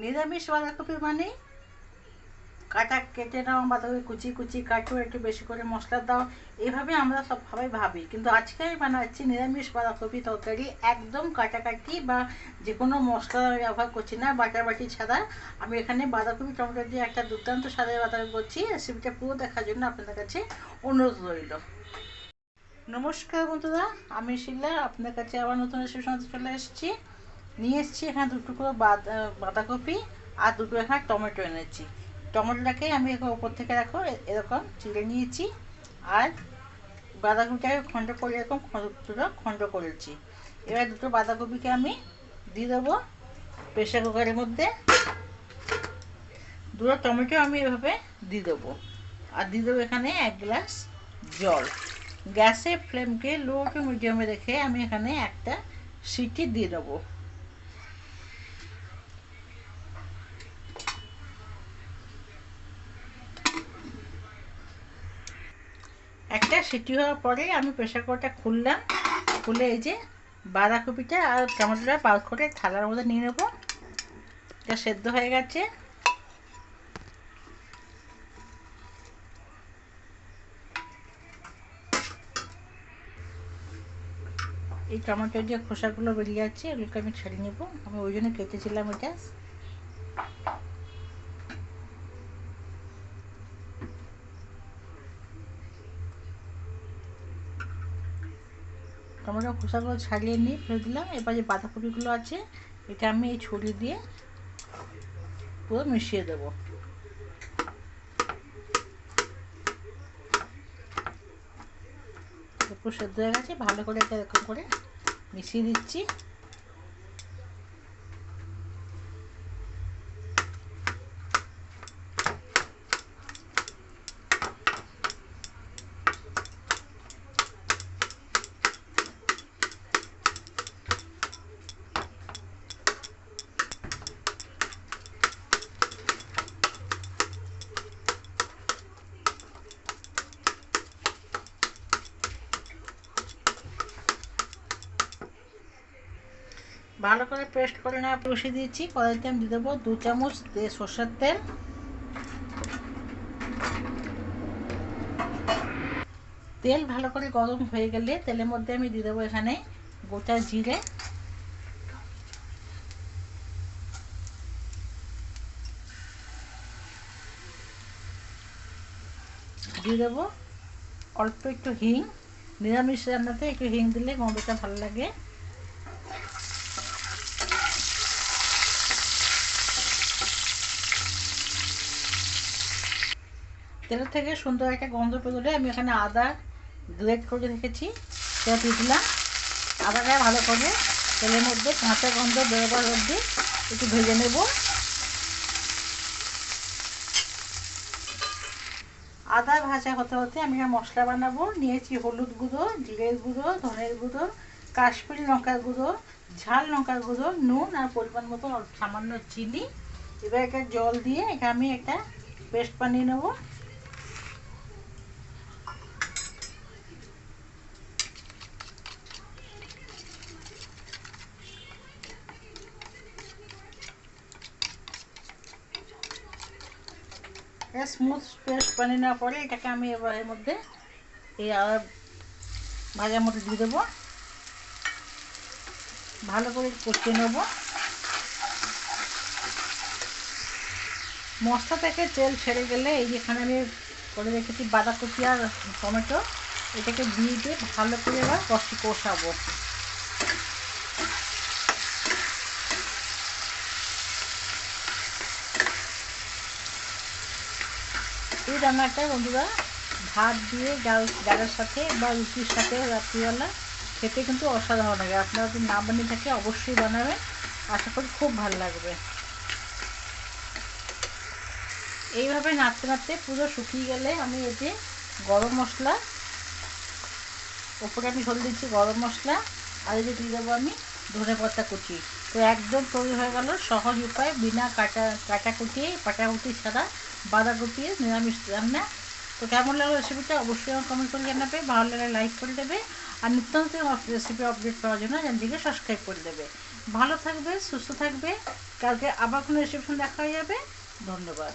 নিরামিষ বাঁধাকপি মানে কাটা কেটে নাও, বাঁধাকপি কুচি কুচি কাটো, একটু বেশি করে মশলা দাও, এইভাবে আমরা সবাই ভাবি। কিন্তু আজকে আমি বানাচ্ছি নিরামিষ বাঁধাকপি তরকারি, একদম কাটাকাটি বা যে কোনো মশলা ব্যবহার করছি না, বাটাবাটি ছাড়া। আমি এখানে বাঁধাকপি টমেটো দিয়ে একটা দুর্দান্ত স্বাদের বাঁধাকপি করছি। রেসিপিটা পুরো দেখার জন্য আপনাদের কাছে অনুরোধ রইল। নমস্কার বন্ধুরা, আমি শিলা আপনাদের কাছে আবার নতুন রেসিপি সঙ্গে চলে এসেছি। নিয়ে এসেছি এখানে দুটো করে বাঁধাকপি আর দুটো এখানে টমেটো এনেছি। টমেটোটাকে আমি ওপর থেকে রাখো এরকম চিড়ে নিয়েছি, আর বাঁধাকপিটাকে খণ্ড করে এরকম দুটো খণ্ড করেছি। এবার দুটো বাঁধাকপিকে আমি দিয়ে দেবো প্রেশার কুকারের মধ্যে। দুটো টমেটো আমি এভাবে দিয়ে দেবো, আর দিয়ে দেবো এখানে 1 গ্লাস জল। গ্যাসের ফ্লেমকে লো টু মিডিয়ামে রেখে আমি এখানে একটা সিটি দিয়ে দেবো। একটা সিটি হওয়ার পরে আমি প্রেশার কুকারটা খুললাম। খুলে এই যে বাঁধাকপিটা আর টমেটোটা পাউচ করে থালার মধ্যে নিয়ে নেবো। এটা সেদ্ধ হয়ে গেছে। এই টমেটোর যে খোসাগুলো বেরিয়ে যাচ্ছে এগুলোকে আমি ছেড়ে নেবো, আমি ওই জন্য কেটেছিলাম এটা। টমেটোর খোসাগুলো ছাড়িয়ে নিয়ে ফেলে দিলাম। এবার যে বাঁধাকপিগুলো আছে এটা আমি এই ছুরি দিয়ে পুরো মিশিয়ে দেবো। একটু সেদ্ধ হয়ে গেছে, ভালো করে এটা এরকম করে মিশিয়ে দিচ্ছি। ভালো করে পেস্ট করে নেওয়া বসিয়ে দিয়েছি। কড়াইতে আমি দিয়ে দেবো 2 চামচ সর্ষের তেল। তেল ভালো করে গরম হয়ে গেলে তেলের মধ্যে আমি দিয়ে দেবো এখানে গোটা জিরে, দিয়ে দেবো অল্প একটু হিং। নিরামিষ রান্নাতে একটু হিং দিলে গন্ধটা ভালো লাগে। তেলের থেকে সুন্দর একটা গন্ধ বেরোলে আমি এখানে আদা গ্রেট করে রেখেছি সেটা দিয়ে দিলাম। আদাটা ভালো করে তেলের মধ্যে কাঁচা গন্ধ বেরোবার অবধি একটু ভেজে নেব। আদা ভাজা হতে হতে আমি মশলা বানাবো। নিয়েছি হলুদ গুঁড়ো, জিরের গুঁড়ো, ধনের গুঁড়ো, কাশ্মীরি লঙ্কার গুঁড়ো, ঝাল লঙ্কার গুঁড়ো, নুন আর পরিমাণ মতো সামান্য চিনি। এবার একটা জল দিয়ে এটা আমি একটা পেস্ট বানিয়ে নেবো। স্মুথ পেস্ট বানিয়ে নেওয়ার পরে এটাকে আমি এবার এর মধ্যে এই আদা ভাজার মধ্যে দিয়ে দেবো। ভালো করে কষিয়ে নেবো। মশলা থেকে তেল ছেড়ে গেলে এই যেখানে আমি করে রেখেছি বাঁধাকপি আর টমেটো, এটাকে দিয়ে ভালো করে এবার কষাবো। এই রান্নাটা বন্ধুরা ভাত দিয়ে ডালের সাথে বা রুটির সাথে রাত্রিবেলা খেতে কিন্তু অসাধারণ লাগে। আপনারা যদি না বানিয়ে থাকে অবশ্যই বানাবেন, আশা করি খুব ভালো লাগবে। এইভাবে নাড়তে নাড়তে পুরো শুকিয়ে গেলে আমি এতে গরম মশলা ওপরে আমি ঝোল দিচ্ছি, গরম মশলা আর এই যে দিয়ে দেবো আমি ধনেপাতা কুচি। তো একদম তৈরি হয়ে গেল সহজ উপায়, বিনা কাটাকুটি পাটাকুটি ছাড়া বাঁধাকপি নিরামিষ রান্না। তো কেমন লাগলো রেসিপিটা অবশ্যই আমার কমেন্ট করে জানাবে। ভালো লাগলে লাইক করে দেবে, আর নিত্য নতুন রেসিপি আপডেট পাওয়ার জন্য চ্যানেলটিকে সাবস্ক্রাইব করে দেবে। ভালো থাকবে, সুস্থ থাকবে। কালকে আবার কোনো রেসিপি দেখা যাবে। ধন্যবাদ।